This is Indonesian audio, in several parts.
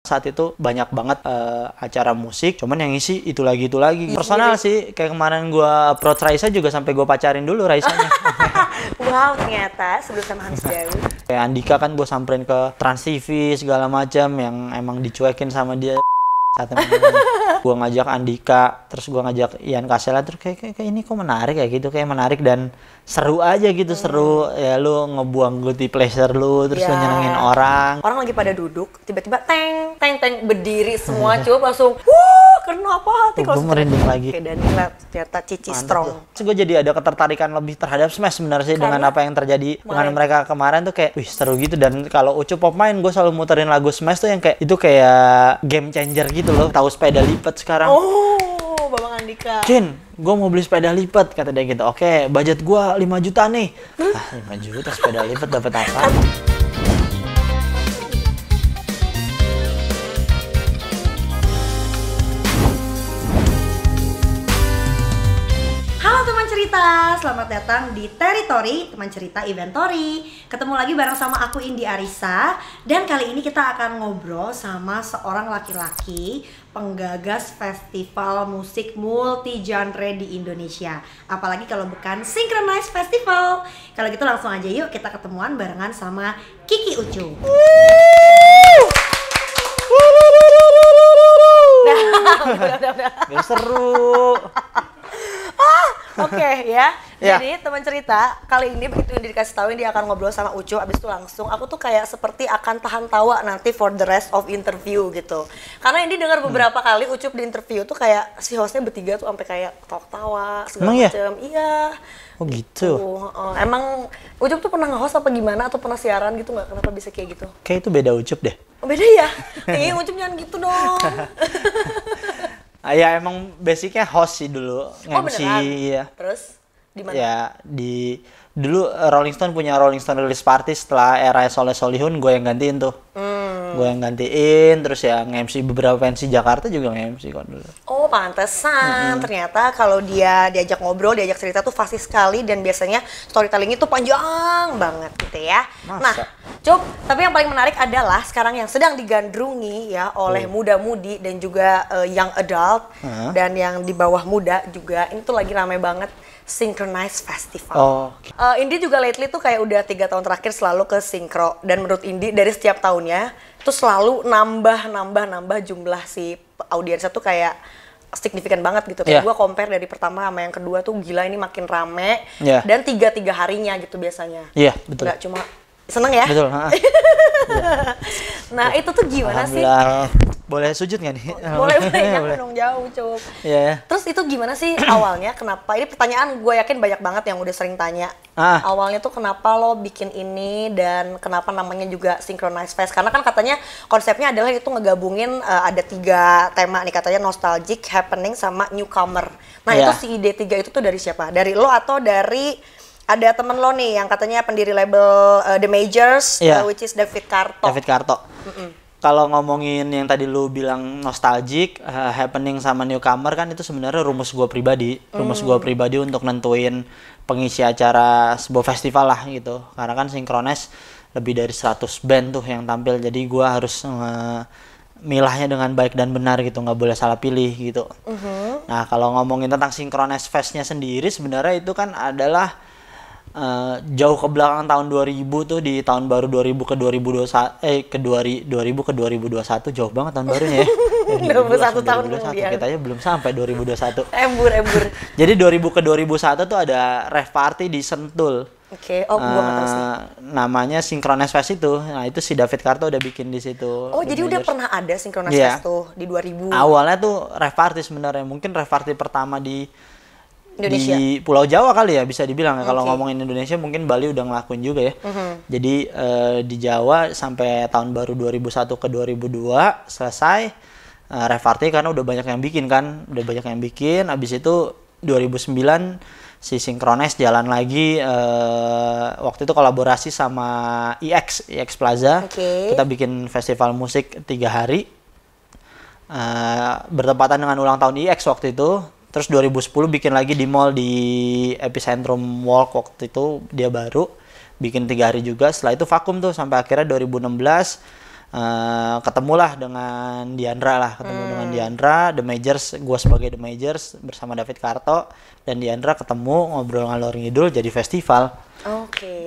saat itu banyak banget acara musik, cuman yang isi itu lagi personal sih. Kayak kemarin gue approach Raisa juga sampai gue pacarin dulu Raisanya. Wow, ternyata sebelum sama Hans Daud. Kayak Andika kan gue samperin ke Trans TV segala macam yang emang dicuekin sama dia. Saat gue ngajak Andika, terus gue ngajak Ian Kasela, terus kayak ini kok menarik kayak gitu, kayak menarik dan seru aja gitu. Seru ya, lu ngebuang guilty pleasure lu, terus lu nyenengin orang lagi pada duduk, tiba-tiba teng berdiri semua, coba langsung kenapa hati gue merinding lagi. Oke, Danila ternyata Cici strong. Terus gue jadi ada ketertarikan lebih terhadap Smash sebenarnya sih. Dengan apa yang terjadi dengan mereka kemarin tuh kayak wih seru gitu. Dan kalau Ucup pop main, gue selalu muterin lagu Smash tuh yang kayak itu kayak game changer gitu loh. Tahu sepeda lipat sekarang. Oh, Babang Andika. Cin, gue mau beli sepeda lipat, kata dia gitu. Oke, budget gue 5 juta nih. 5 juta sepeda lipat dapat apa? Selamat datang di Teritori, teman cerita Inventory. Ketemu lagi bareng sama aku Indi Arisa. Dan kali ini kita akan ngobrol sama seorang laki-laki penggagas festival musik multi-genre di Indonesia. Apalagi kalau bukan Synchronize Festival. Kalau gitu langsung aja yuk kita ketemuan barengan sama Kiki Ucu. Udah seru. Oke ya. Jadi teman cerita kali ini begitu yang dikasih tahu dia akan ngobrol sama Ucu, abis itu langsung aku tuh kayak seperti akan tahan tawa nanti for the rest of interview gitu. Karena ini dengar beberapa kali Ucup di interview tuh kayak si hostnya bertiga tuh sampai kayak ketawa segala macam. Iya. Oh gitu. Emang Ucup tuh pernah nge-host apa gimana atau pernah siaran gitu nggak? Kenapa bisa kayak gitu? Kayak itu beda Ucup deh. Oh, beda ya? Ucup jangan gitu dong. Ya emang basicnya host sih dulu, MC ya. Terus di mana? Ya dulu Rolling Stone punya Rolling Stone Release Party setelah era Soleh Solihun, gue yang gantiin tuh. Gue yang gantiin, terus ya nge-MC beberapa pensi Jakarta juga nge-MC kok dulu. Oh pantesan, ternyata kalau dia diajak ngobrol, diajak cerita tuh fasih sekali dan biasanya storytelling itu panjang banget gitu ya. Masa? Nah, Cup, tapi yang paling menarik adalah sekarang yang sedang digandrungi ya oleh muda-mudi dan juga young adult dan yang di bawah muda juga, ini tuh lagi ramai banget. Synchronize Festival. Indi juga lately tuh kayak udah 3 tahun terakhir selalu ke Syncro, dan menurut Indi dari setiap tahunnya tuh selalu nambah jumlah si audiensnya tuh kayak signifikan banget gitu. Kayak gue compare dari pertama sama yang kedua tuh gila, ini makin rame dan 3 harinya gitu biasanya. Iya, betul. Nggak cuma seneng ya? Betul. Nah itu tuh gimana sih? Boleh sujud nggak nih? Boleh, jangan dong jauh, Cup. Terus itu gimana sih awalnya? Kenapa? Ini pertanyaan gue yakin banyak banget yang udah sering tanya. Awalnya tuh kenapa lo bikin ini dan kenapa namanya juga Synchronize Fest? Karena kan katanya konsepnya adalah itu ngegabungin ada 3 tema nih, katanya nostalgic, happening, sama newcomer. Nah itu si ide 3 itu tuh dari siapa? Dari lo atau dari ada temen lo nih yang katanya pendiri label The Majors, which is David Karto. David Karto. Kalau ngomongin yang tadi lu bilang nostalgic, happening sama newcomer kan itu sebenarnya rumus gue pribadi. Rumus gue pribadi untuk nentuin pengisi acara sebuah festival lah gitu. Karena kan Synchronize lebih dari 100 band tuh yang tampil. Jadi gue harus milahnya dengan baik dan benar gitu, nggak boleh salah pilih gitu. Nah kalau ngomongin tentang Synchronize Fest-nya sendiri, sebenarnya itu kan adalah jauh ke belakang tahun 2000 tuh, di tahun baru 2000 ke 2021 ke 2000 ke 2021, jauh banget tahun barunya ya. 21 tahun kemudian. Kita aja belum sampai 2021. Embur. Jadi 2000 ke 2001 tuh ada rave party di Sentul. Oke, gua nggak tahu sih. Namanya Synchronize Fest itu. Nah, itu si David Karto udah bikin di situ. Oh, jadi udah pernah ada Synchronize Fest tuh di 2000. Awalnya tuh rave party sebenarnya. Mungkin rave party pertama di Indonesia. Di Pulau Jawa kali ya bisa dibilang. Kalau ngomongin Indonesia mungkin Bali udah ngelakuin juga ya. Jadi di Jawa sampai tahun baru 2001 ke 2002 selesai rave party karena udah banyak yang bikin kan. Abis itu 2009 si Synchronize jalan lagi, waktu itu kolaborasi sama EX Plaza. Kita bikin festival musik 3 hari. Bertepatan dengan ulang tahun EX waktu itu. Terus 2010 bikin lagi di mall di Epicentrum Walk, waktu itu dia baru bikin 3 hari juga. Setelah itu vakum tuh sampai akhirnya 2016 ketemulah dengan Diandra, The Majors, gue sebagai The Majors bersama David Karto dan Diandra ketemu ngobrol ngalor ngidul jadi festival.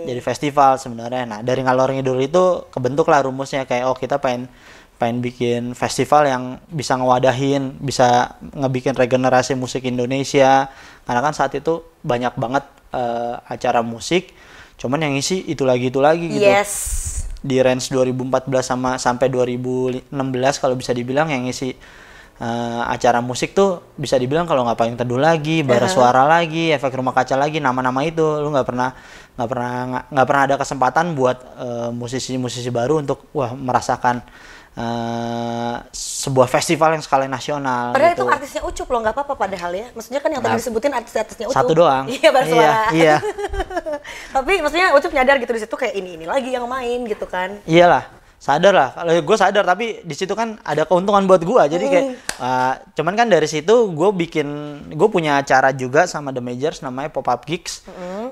Jadi festival sebenarnya. Nah dari ngalor ngidul itu kebentuklah rumusnya kayak kita pengen bikin festival yang bisa ngewadahin, bisa ngebikin regenerasi musik Indonesia. Karena kan saat itu banyak banget acara musik, cuman yang isi itu lagi gitu. Di range 2014 sampai 2016 kalau bisa dibilang yang ngisi acara musik tuh bisa dibilang kalau nggak Payung Teduh lagi, Bara Suara lagi, Efek Rumah Kaca lagi, nama-nama itu lu nggak pernah ada kesempatan buat musisi-musisi baru untuk merasakan sebuah festival yang skala nasional. Padahal gitu. itu artisnya Ucup loh, nggak apa-apa padahal ya. Maksudnya kan yang tadi disebutin artisnya Ucup. Satu doang. Iya, Bara Suara. Iya. Tapi maksudnya Ucup nyadar gitu di situ kayak ini lagi yang main gitu kan. Iyalah, sadar lah. Kalau gue sadar, tapi di situ kan ada keuntungan buat gue. Jadi kayak cuman kan dari situ gue punya acara juga sama The Majors namanya Pop Up Gigs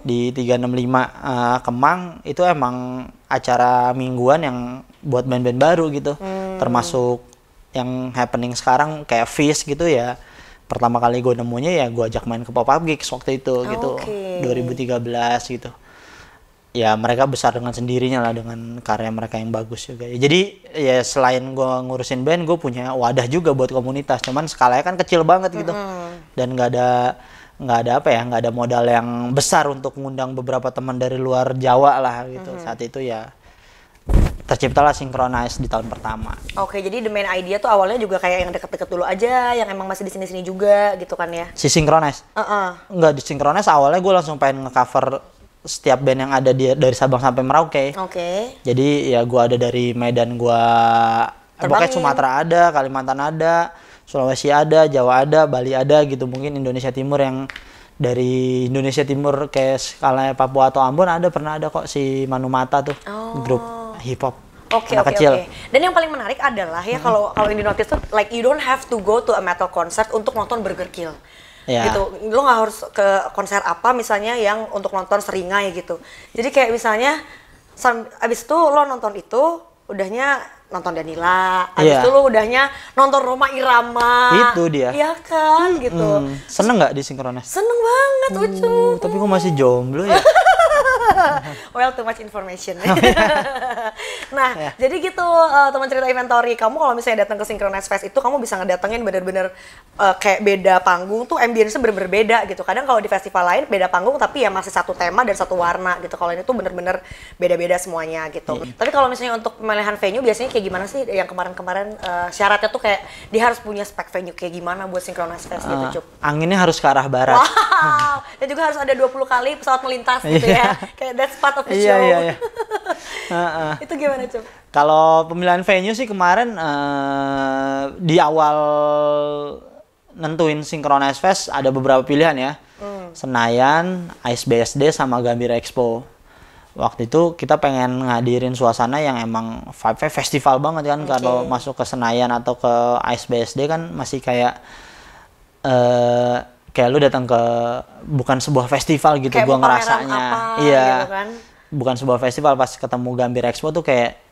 di 365 Kemang. Itu emang acara mingguan yang buat band-band baru gitu. Termasuk yang happening sekarang kayak Fish gitu ya. Pertama kali gue nemunya ya gue ajak main ke Pop Up Gigs waktu itu gitu. 2013 gitu. Ya mereka besar dengan sendirinya lah dengan karya mereka yang bagus juga. Jadi ya selain gue ngurusin band, gue punya wadah juga buat komunitas. Cuman skalanya kan kecil banget gitu. Dan nggak ada modal yang besar untuk ngundang beberapa teman dari luar Jawa lah gitu. Saat itu ya terciptalah Synchronize di tahun pertama. Jadi the main idea tuh awalnya juga kayak yang deket-deket dulu aja, yang emang masih di sini-sini juga gitu kan ya. Si Synchronize? Enggak, di Synchronize awalnya gue langsung pengen nge-cover setiap band yang ada dari Sabang sampai Merauke. Jadi ya gue ada dari Medan, pokoknya Sumatera ada, Kalimantan ada, Sulawesi ada, Jawa ada, Bali ada gitu. Mungkin Indonesia Timur yang dari Indonesia Timur kayak skalanya Papua atau Ambon pernah ada kok si Manumata tuh, grup hip hop. Kecil. Dan yang paling menarik adalah ya kalau Indie Notice tuh like you don't have to go to a metal concert untuk nonton Burger Kill. Gitu. Lo nggak harus ke konser apa misalnya yang untuk nonton Seringai gitu. Jadi kayak misalnya abis itu lo nonton itu udahnya nonton Danila, abis itu lo udahnya nonton Rhoma Irama. Itu dia. Iya kan gitu. Seneng nggak di Synchronize? Seneng banget Ucup. Tapi kok masih jomblo ya? Well, too much information. Nah, jadi gitu teman cerita inventory. Kamu kalau misalnya datang ke Synchronize Fest itu kamu bisa ngedatengin bener-bener kayak beda panggung tuh ambience-nya bener-bener beda gitu. Kadang kalau di festival lain beda panggung tapi ya masih satu tema dan satu warna gitu. Kalau ini tuh bener-bener beda-beda semuanya gitu. Tapi kalau misalnya untuk pemilihan venue biasanya kayak gimana sih? Yang kemarin-kemarin syaratnya tuh kayak dia harus punya spek venue kayak gimana buat Synchronize Fest gitu, Cup? Anginnya harus ke arah barat. Wow. Dan juga harus ada 20 kali pesawat melintas gitu ya. Kayak that's part of the show. Iya. Itu gimana, Cup? Kalau pemilihan venue sih kemarin di awal nentuin Synchronize Fest ada beberapa pilihan ya. Senayan, Ice BSD sama Gambir Expo. Waktu itu kita pengen ngadirin suasana yang emang vibe-nya festival banget kan. Kalau masuk ke Senayan atau ke Ice BSD kan masih kayak lu datang ke bukan sebuah festival gitu, kayak gua ngerasanya. Iya. Gitu kan? Bukan sebuah festival. Pas ketemu Gambir Expo tuh kayak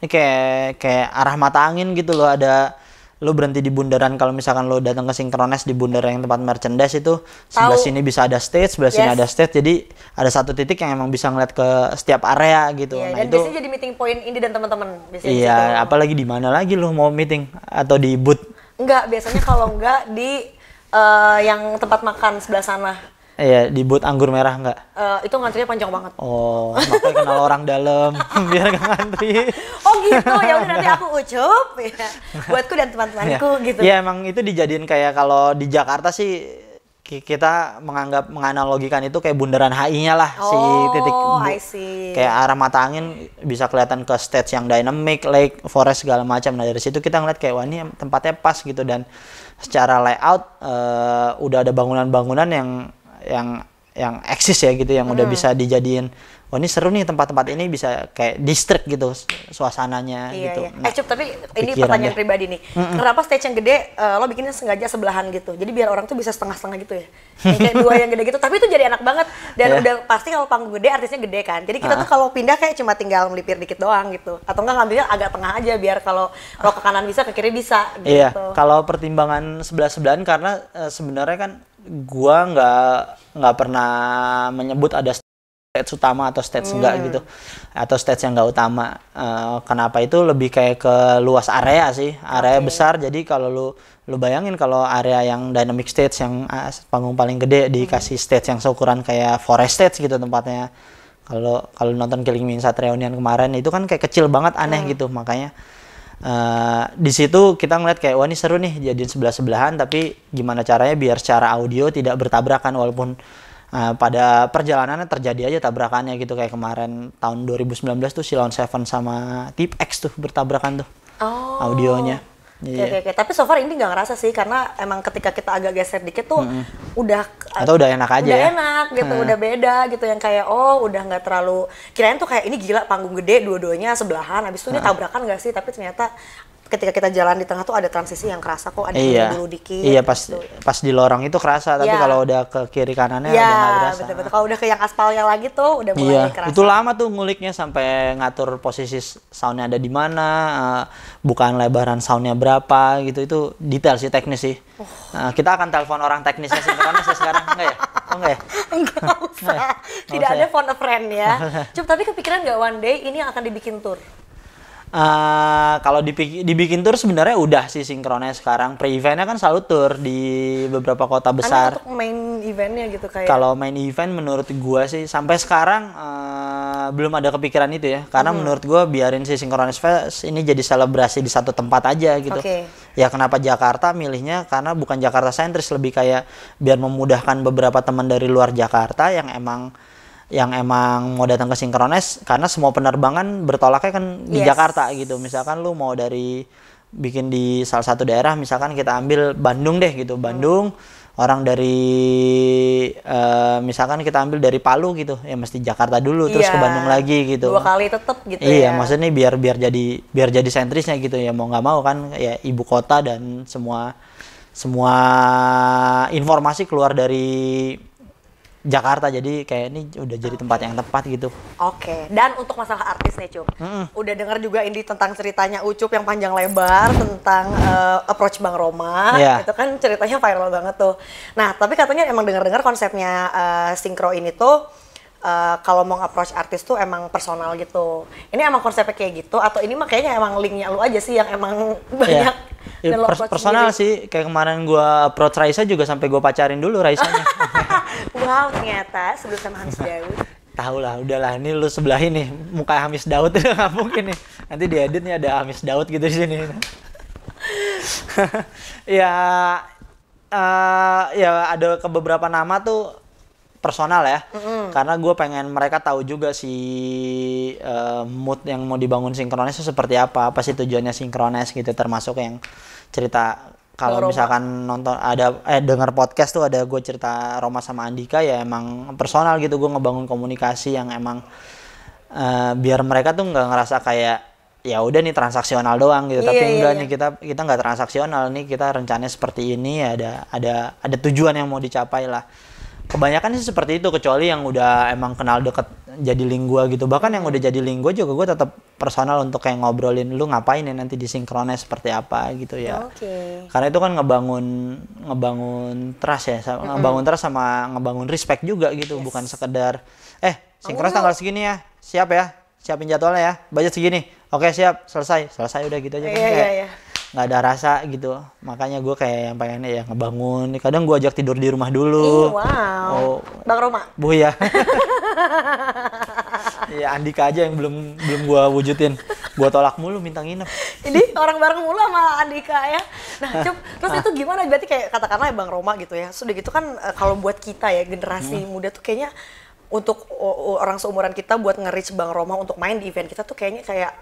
arah mata angin gitu loh. Ada lo berhenti di bundaran, kalau misalkan lo datang ke Synchronize di bundaran yang tempat merchandise itu sebelah sini bisa ada stage, sebelah sini ada stage. Jadi ada satu titik yang emang bisa ngeliat ke setiap area gitu. Nah, dan itu biasanya jadi meeting point Indie dan teman-teman. Iya, apalagi di mana lagi lo mau meeting atau di booth? Enggak, biasanya kalau enggak di yang tempat makan sebelah sana. Iya, di booth anggur merah enggak? Itu ngantrinya panjang banget. Oh, makanya kenal orang dalam biar gak ngantri. Oh gitu, ya udah nanti aku Ucup ya. Buatku dan teman-temanku gitu. Iya, emang itu dijadiin kayak kalau di Jakarta sih kita menganalogikan itu kayak bundaran HI-nya lah, si titik kayak arah mata angin bisa kelihatan ke stage yang dynamic, lake, forest segala macam. Nah dari situ kita ngeliat kayak wah ini tempatnya pas gitu, dan secara layout udah ada bangunan-bangunan yang eksis ya gitu, yang udah bisa dijadiin oh ini seru nih tempat-tempat ini bisa kayak distrik gitu suasananya gitu. Iya. Nah, Cup, tapi ini pertanyaan pribadi nih. Kenapa stage yang gede lo bikinnya sengaja sebelahan gitu? Jadi biar orang tuh bisa setengah-setengah gitu ya. Yang kayak dua yang gede gitu, tapi itu jadi enak banget. Dan udah pasti kalau panggung gede artisnya gede kan. Jadi kita tuh kalau pindah kayak cuma tinggal melipir dikit doang gitu. Atau enggak ngambilnya agak tengah aja biar kalau lo ke kanan bisa, ke kiri bisa gitu. Iya, kalau pertimbangan sebelah-sebelahan karena sebenarnya kan gua nggak pernah menyebut ada stage utama atau stage enggak gitu, atau stage yang enggak utama. Kenapa itu lebih kayak ke luas area sih, area besar. Jadi kalau lu bayangin kalau area yang dynamic stage yang panggung paling gede dikasih stage yang seukuran kayak forest stage gitu tempatnya. Kalau nonton Killing Me Inside Reunion kemarin itu kan kayak kecil banget, aneh gitu. Makanya di situ kita ngeliat kayak wah ini seru nih jadiin sebelah-sebelahan, tapi gimana caranya biar secara audio tidak bertabrakan, walaupun pada perjalanannya terjadi aja tabrakannya gitu, kayak kemarin tahun 2019 tuh Silon Seven sama Tip X tuh bertabrakan tuh audionya. Oke. Tapi so far ini nggak ngerasa sih, karena emang ketika kita agak geser dikit tuh udah enak aja udah ya? Enak gitu, udah beda gitu, yang kayak udah nggak terlalu, kirain tuh kayak ini gila panggung gede dua-duanya sebelahan, habis itu ini tabrakan nggak sih, tapi ternyata ketika kita jalan di tengah tuh ada transisi yang kerasa kok, ada dulu dikit. Iya, gitu. pas di lorong itu kerasa, tapi kalau udah ke kiri kanannya udah nggak kerasa. Betul. Kalau udah ke yang aspalnya lagi tuh udah mulai kerasa. Itu lama tuh nguliknya sampai ngatur posisi soundnya ada di mana, bukaan lebaran soundnya berapa gitu, itu detail sih, teknis sih. Kita akan telepon orang teknisnya sinkronis sekarang, enggak ya? Oh enggak ya? Enggak usah. Tidak ada phone a friend ya. Tapi kepikiran nggak one day ini yang akan dibikin tour? Kalau dibikin tour sebenarnya udah sih Synchronize sekarang. Pre-eventnya kan selalu tour di beberapa kota besar. Untuk main eventnya gitu kayak. Kalau main event menurut gua sih sampai sekarang belum ada kepikiran itu ya. Karena menurut gua biarin si Synchronize Fest ini jadi selebrasi di satu tempat aja gitu. Ya kenapa Jakarta milihnya, karena bukan Jakarta sentris, lebih kayak biar memudahkan beberapa teman dari luar Jakarta yang emang mau datang ke Synchronize, karena semua penerbangan bertolaknya kan di Jakarta gitu. Misalkan lu mau bikin di salah satu daerah, misalkan kita ambil Bandung deh gitu, Bandung, orang dari misalkan kita ambil dari Palu gitu, ya mesti Jakarta dulu terus ke Bandung lagi gitu. 2 kali tetep gitu ya. Iya, maksudnya biar jadi sentrisnya gitu ya, mau nggak mau kan ya ibu kota dan semua informasi keluar dari Jakarta, jadi kayak ini udah jadi tempat yang tepat gitu. Dan untuk masalah artis nih Cup, udah dengar juga ini tentang ceritanya Ucup yang panjang lebar tentang approach Bang Roma, itu kan ceritanya viral banget tuh. Nah tapi katanya emang dengar-dengar konsepnya Syncro ini tuh kalau mau approach artis tuh emang personal gitu. Ini emang konsepnya kayak gitu, atau ini mah kayaknya emang linknya lu aja sih yang emang banyak personal sendiri sih. Kayak kemarin gua approach Raisa juga sampai gua pacarin dulu Raisanya. Wow, ternyata sebelum sama Hamis Daud. Tahu lah, udahlah, ini lu sebelah ini muka Hamis Daud itu nggak mungkin nih. Nanti diedit nih ada Hamis Daud gitu di sini. Ya ada ke beberapa nama tuh personal ya, karena gue pengen mereka tahu juga si mood yang mau dibangun Synchronize itu seperti apa sih tujuannya Synchronize gitu, termasuk yang cerita kalau misalkan nonton dengar podcast tuh ada gue cerita Roma sama Andika, ya emang personal gitu, gue ngebangun komunikasi yang emang biar mereka tuh nggak ngerasa kayak ya udah nih transaksional doang gitu, tapi enggak nih, kita nggak transaksional nih, kita rencananya seperti ini, ada tujuan yang mau dicapai lah. Kebanyakan sih seperti itu, kecuali yang udah emang kenal deket jadi link gue gitu. Bahkan yang udah jadi link gue juga gue tetap personal untuk kayak ngobrolin lu ngapain ya nanti di Synchronize seperti apa gitu ya. Karena itu kan ngebangun trust ya, ngebangun trust sama ngebangun respect juga gitu, bukan sekedar Synchronize tanggal segini ya, siap ya, siapin jadwalnya ya, budget segini, oke siap, selesai udah gitu aja kan. Nggak ada rasa gitu, makanya gue kayak yang pengennya ya ngebangun. Kadang gue ajak tidur di rumah dulu. Bang Roma Bu ya. Ya Andika aja yang belum gue wujudin, gue tolak mulu minta nginep. Ini orang bareng mulu sama Andika ya. Nah Cup, terus itu gimana, berarti kayak katakanlah Bang Roma gitu ya, sudah gitu kan kalau buat kita ya generasi muda tuh kayaknya untuk orang seumuran kita buat nge-reach Bang Roma untuk main di event kita tuh kayaknya kayak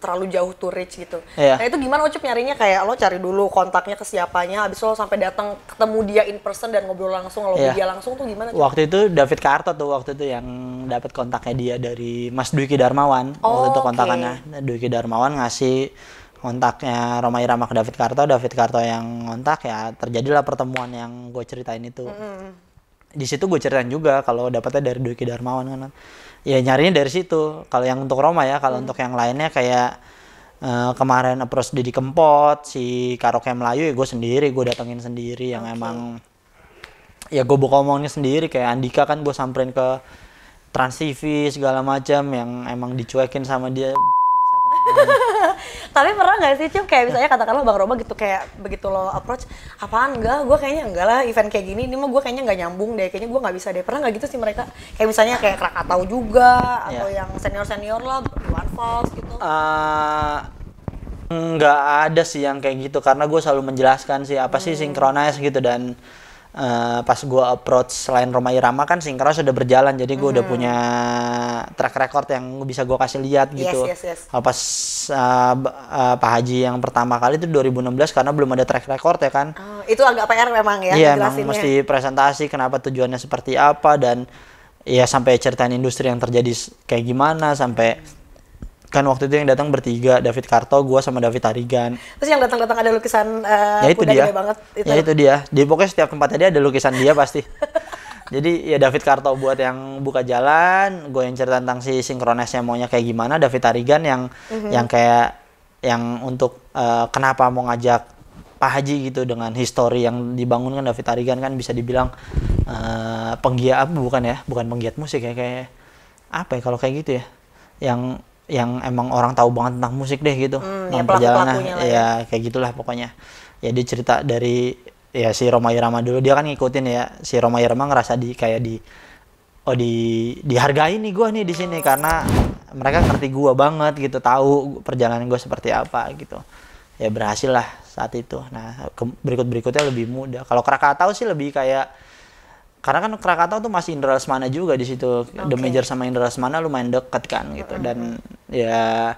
terlalu jauh to reach gitu. Iya. Nah itu gimana Ucup nyarinya, kayak lo cari dulu kontaknya ke siapanya, abis lo sampai datang ketemu dia in person dan ngobrol langsung, kalau dia langsung tuh gimana? Waktu itu David Karto tuh waktu itu yang dapat kontaknya dia dari Mas Dwiki Darmawan. Waktu itu kontakannya Dwiki Darmawan ngasih kontaknya Rhoma Irama ke David Karto yang kontak, ya terjadilah pertemuan yang gue ceritain itu. Di situ gue ceritain juga kalau dapatnya dari Dwiki Darmawan kan. Ya nyarinya dari situ. Kalau yang untuk Rhoma ya, kalau untuk yang lainnya kayak kemarin approach Didi Kempot, si Karaoke Melayu, ya gue sendiri, gue datengin sendiri yang emang ya gue buka omongnya sendiri. Kayak Andika kan gue samperin ke Trans TV segala macam yang emang dicuekin sama dia. Tapi pernah nggak sih Cup, kayak misalnya katakanlah Bang Rhoma gitu, kayak begitu lo approach, apaan enggak, gue kayaknya enggak lah event kayak gini, ini mah gue kayaknya nggak nyambung deh, kayaknya gue nggak bisa deh. Pernah nggak gitu sih mereka? Kayak misalnya kayak Krakatau juga, atau yang senior lah, Iwan Fals gitu. Nggak ada sih yang kayak gitu, karena gue selalu menjelaskan sih apa sih Synchronize gitu. Dan pas gue approach selain Rhoma Irama kan Synchronize sudah berjalan, jadi gue udah punya track record yang bisa gue kasih lihat gitu. Yes. Pas Pak Haji yang pertama kali itu 2016, karena belum ada track record ya kan. Itu agak PR memang ya. Iya, emang mesti presentasi kenapa tujuannya seperti apa, dan ya sampai ceritain industri yang terjadi kayak gimana, sampai kan waktu itu yang datang bertiga, David Karto, gua sama David Harigan. Terus yang datang-datang ada lukisan ya itu kuda dia. gede banget itu. Ya itu dia. Di pokoknya setiap tempatnya dia ada lukisan dia pasti. Jadi ya David Karto buat yang buka jalan, gue yang cerita tentang si Synchronize-nya maunya kayak gimana, David Harigan yang kayak yang untuk kenapa mau ngajak Pak Haji gitu, dengan histori yang dibangun kan. David Harigan kan bisa dibilang penggiat, bukan penggiat musik ya, kayak apa ya kalau kayak gitu ya, yang emang orang tahu banget tentang musik deh gitu, tentang perjalanan ya kayak gitulah pokoknya. Ya dia cerita dari ya si Rhoma Irama dulu, dia kan ngikutin ya, si Rhoma Irama ngerasa dihargai nih gue nih di sini, karena mereka ngerti gue banget gitu, tahu perjalanan gue seperti apa gitu. Ya berhasil lah saat itu. Nah berikutnya lebih mudah. Kalau Krakatau sih lebih kayak, karena kan Krakatau tuh masih Indra Lesmana juga di situ. The Major sama Indra Lesmana lumayan deket kan gitu. Dan ya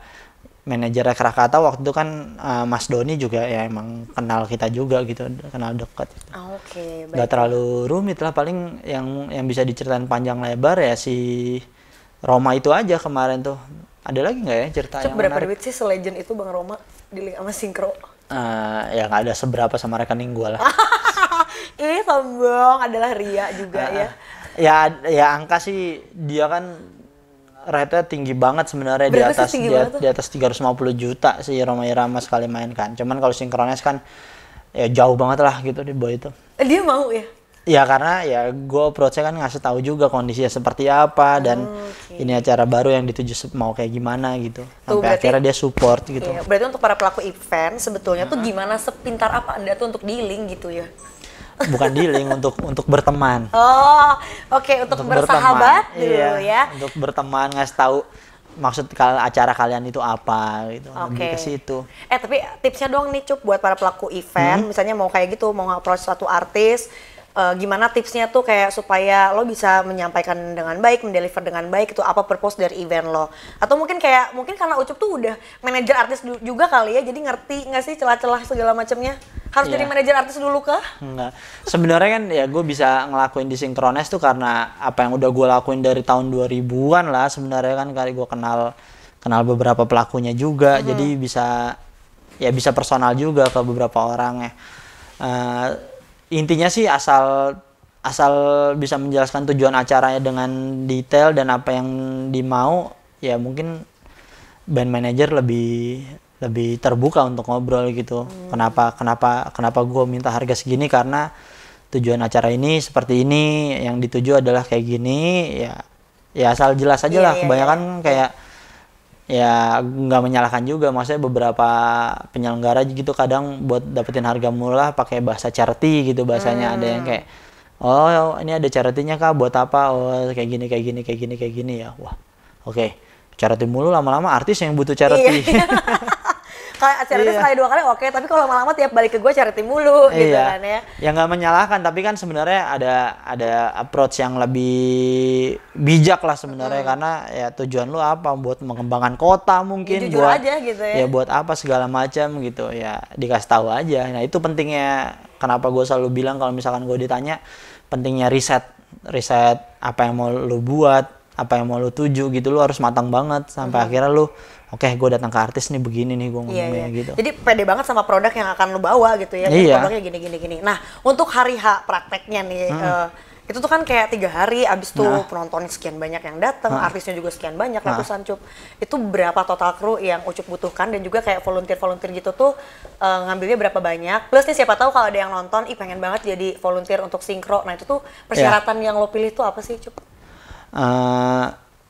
manajernya Krakatau waktu itu kan Mas Doni juga ya emang kenal kita juga gitu, kenal deket. Oke, baik. Gak terlalu rumit lah, paling yang bisa diceritain panjang lebar ya si Rhoma itu aja kemarin tuh. Ada lagi nggak ya cerita yang berapa menarik? duit sih selegend itu Bang Rhoma di sama Syncro? Ya nggak ada seberapa sama rekening gue lah. Ih sombong, adalah Ria juga ya. Ya angka sih dia kan rate-nya tinggi banget sebenarnya, di atas 350 juta sih Rhoma Irama sekali main kan. Cuman kalau Synchronize kan ya jauh banget lah gitu di bawah itu. Dia mau ya? Ya karena ya gue approach-nya kan ngasih tahu juga kondisinya seperti apa, dan ini acara baru yang dituju mau kayak gimana gitu. Sampai akhirnya dia support gitu. Iya, berarti untuk para pelaku event sebetulnya tuh gimana, sepintar apa Anda tuh untuk dealing gitu ya? Bukan dealing, untuk berteman. Oh, oke, untuk bersahabat dulu ya. Untuk berteman, ngasih tahu maksud acara kalian itu apa gitu. Lebih ke situ. Tapi tipsnya dong nih Cup buat para pelaku event, misalnya mau kayak gitu, mau nge-approach satu artis, gimana tipsnya tuh kayak supaya lo bisa menyampaikan dengan baik, mendeliver dengan baik, itu apa purpose dari event lo? Atau mungkin karena Ucup tuh udah manajer artis juga kali ya, jadi ngerti nggak sih celah-celah segala macamnya? Harus jadi manajer artis dulu kah? Enggak. Sebenarnya kan ya gue bisa ngelakuin di Synchronize tuh karena apa yang udah gue lakuin dari tahun 2000-an lah sebenarnya kan, kali gue kenal beberapa pelakunya juga, jadi bisa personal juga ke beberapa orang ya. Intinya sih asal bisa menjelaskan tujuan acaranya dengan detail dan apa yang dimau, ya mungkin band manager lebih terbuka untuk ngobrol gitu. Kenapa gue minta harga segini, karena tujuan acara ini seperti ini, yang dituju adalah kayak gini, ya asal jelas aja lah. Kebanyakan kayak ya nggak menyalahkan juga, maksudnya beberapa penyelenggara gitu kadang buat dapetin harga murah pakai bahasa charity gitu bahasanya. Ada yang kayak, oh ini ada charity-nya kah, buat apa, oh kayak gini ya, wah oke. Charity mulu, lama-lama artis yang butuh charity. Kalau charity sekali 2 kali oke, tapi kalau lama-lama tiap balik ke gue charity mulu gitu kan ya. Ya nggak menyalahkan, tapi kan sebenarnya ada approach yang lebih bijak lah sebenarnya, karena ya tujuan lu apa, buat mengembangkan kota mungkin, ya, jujur buat aja gitu ya. Ya buat apa segala macam gitu ya, dikasih tahu aja. Nah itu pentingnya, kenapa gue selalu bilang kalau misalkan gue ditanya pentingnya riset apa yang mau lu buat, apa yang mau lu tuju gitu, lu harus matang banget sampai akhirnya lu oke, gue datang ke artis nih begini nih gue ngomongnya gitu. Jadi pede banget sama produk yang akan lu bawa gitu ya. Produknya gini. Nah untuk hari H prakteknya nih, itu tuh kan kayak 3 hari, abis tuh penontonnya sekian banyak yang datang, artisnya juga sekian banyak, ratusan Cup. Itu berapa total kru yang Ucup butuhkan, dan juga kayak volunteer gitu tuh ngambilnya berapa banyak? Plus nih siapa tahu kalau ada yang nonton, pengen banget jadi volunteer untuk sinkro. Nah itu tuh persyaratan yang lo pilih tuh apa sih Cup?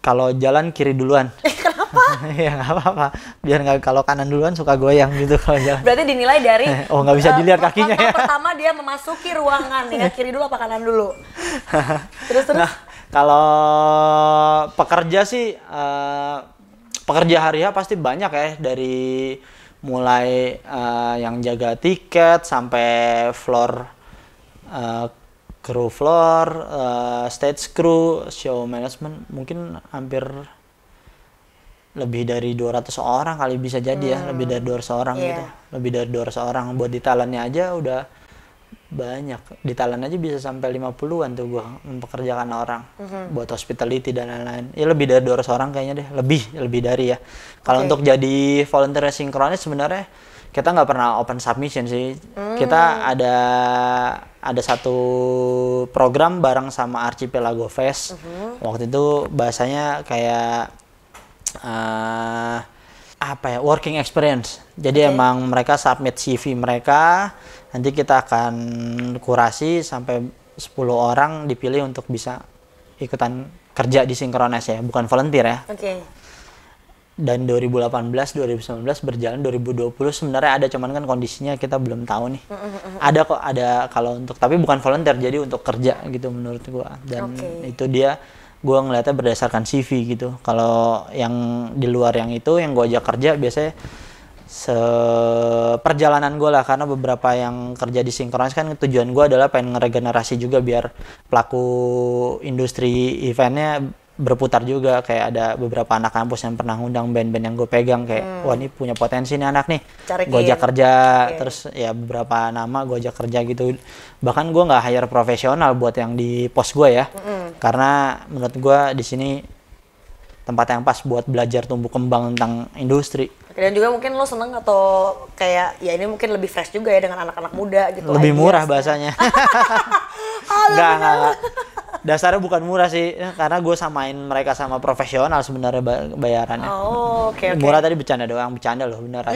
Kalau jalan kiri duluan. Kenapa? Ya nggak apa-apa, biar nggak, kalau kanan duluan suka goyang gitu kalau jalan. Berarti dinilai dari nggak bisa dilihat kakinya ya. Pertama dia memasuki ruangan ya, kiri dulu apa kanan dulu? Terus. Nah, kalau pekerja sih, pekerja hari pasti banyak ya, dari mulai yang jaga tiket sampai floor, kru floor, stage crew, show management, mungkin hampir lebih dari 200 orang kali bisa jadi ya, lebih dari 200 orang gitu. Lebih dari 200 orang, buat di talentnya aja udah banyak. Di talent aja bisa sampai 50-an tuh gua mempekerjakan orang buat hospitality dan lain-lain. Ya lebih dari 200 orang kayaknya deh, lebih dari ya. Kalau untuk jadi volunteer sinkronis sebenarnya kita nggak pernah open submission sih. Kita ada satu program bareng sama Archipelago Fest. Waktu itu bahasanya kayak working experience. Jadi emang mereka submit CV mereka, nanti kita akan kurasi sampai 10 orang dipilih untuk bisa ikutan kerja di Synchronize ya, bukan volunteer ya. Dan 2018, 2019 berjalan, 2020 sebenarnya ada, cuman kan kondisinya kita belum tahu nih. Ada kalau untuk, tapi bukan volunteer, jadi untuk kerja gitu menurut gua. Dan itu gua ngeliatnya berdasarkan CV gitu. Kalau yang di luar yang itu, yang gua ajak kerja biasanya seperjalanan gue lah, karena beberapa yang kerja di Synchronize kan tujuan gue adalah pengen ngeregenerasi juga biar pelaku industri eventnya berputar juga. Kayak ada beberapa anak kampus yang pernah ngundang band-band yang gue pegang, kayak wah ini punya potensi nih anak nih, gue ajak kerja. Terus ya beberapa nama gue ajak kerja gitu. Bahkan gue nggak hire profesional buat yang di pos gue ya, karena menurut gue di sini tempat yang pas buat belajar tumbuh kembang tentang industri. Dan juga mungkin lo seneng atau kayak ya ini mungkin lebih fresh juga ya dengan anak-anak muda gitu. Lebih murah bahasanya. Enggak. Dasarnya bukan murah sih, karena gue samain mereka sama profesional sebenarnya bayarannya. Oke. Murah tadi bercanda doang, bercanda loh beneran.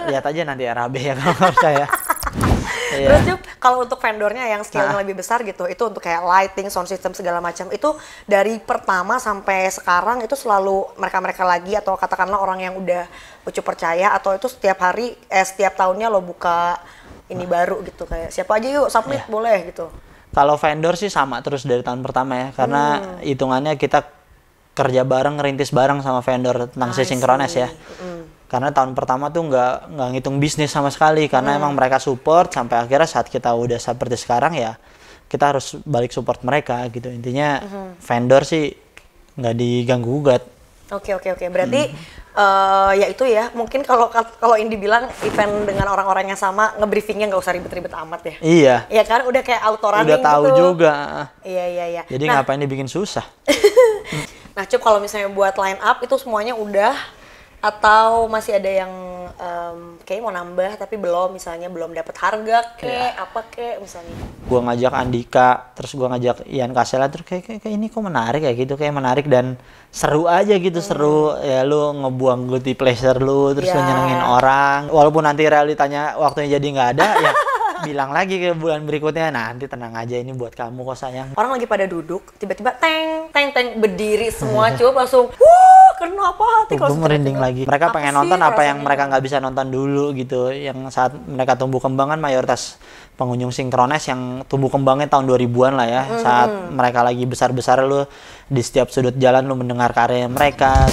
Lihat aja nanti RAB ya kalau percaya. Terus Cup, kalau untuk vendornya yang skillnya lebih besar gitu, itu untuk kayak lighting, sound system segala macam, itu dari pertama sampai sekarang itu selalu mereka lagi, atau katakanlah orang yang udah Ucup percaya, atau itu setiap hari, setiap tahunnya lo buka ini baru gitu, kayak siapa aja yuk submit boleh gitu. Kalau vendor sih sama terus dari tahun pertama ya, karena hitungannya kita kerja bareng, ngerintis bareng sama vendor tentang Synchronize ya. Karena tahun pertama tuh nggak ngitung bisnis sama sekali, karena emang mereka support sampai akhirnya saat kita udah seperti sekarang ya kita harus balik support mereka gitu. Intinya vendor sih nggak diganggu gugat. Oke. Berarti ya itu ya, mungkin kalau Indi bilang event dengan orang-orang yang sama, ngebriefingnya nggak usah ribet-ribet amat ya. Iya. Iya kan, udah kayak auto running udah tahu gitu. juga. Iya. Jadi ngapain dibikin susah? Nah Cup, kalau misalnya buat line up itu semuanya udah, atau masih ada yang kayak mau nambah tapi misalnya belum dapat harga apa misalnya? Gua ngajak Andika, terus gua ngajak Ian Kasela, terus kayak ini kok menarik ya gitu, kayak menarik dan seru aja gitu. Seru ya, lu ngebuang guilty pleasure lu, terus lu nyenengin orang, walaupun nanti realitanya waktunya jadi nggak ada ya. Bilang lagi ke bulan berikutnya, nanti tenang aja ini buat kamu kok sayang. Orang lagi pada duduk, tiba-tiba teng berdiri semua, Cup langsung kenapa hati kalau gue merinding lagi. Mereka pengen nonton apa yang mereka nggak bisa nonton dulu gitu. Yang saat mereka tumbuh kembang kan mayoritas pengunjung Synchronize yang tumbuh kembangnya tahun 2000-an lah ya. Saat mereka lagi besar-besar, lu di setiap sudut jalan lu mendengar karya mereka.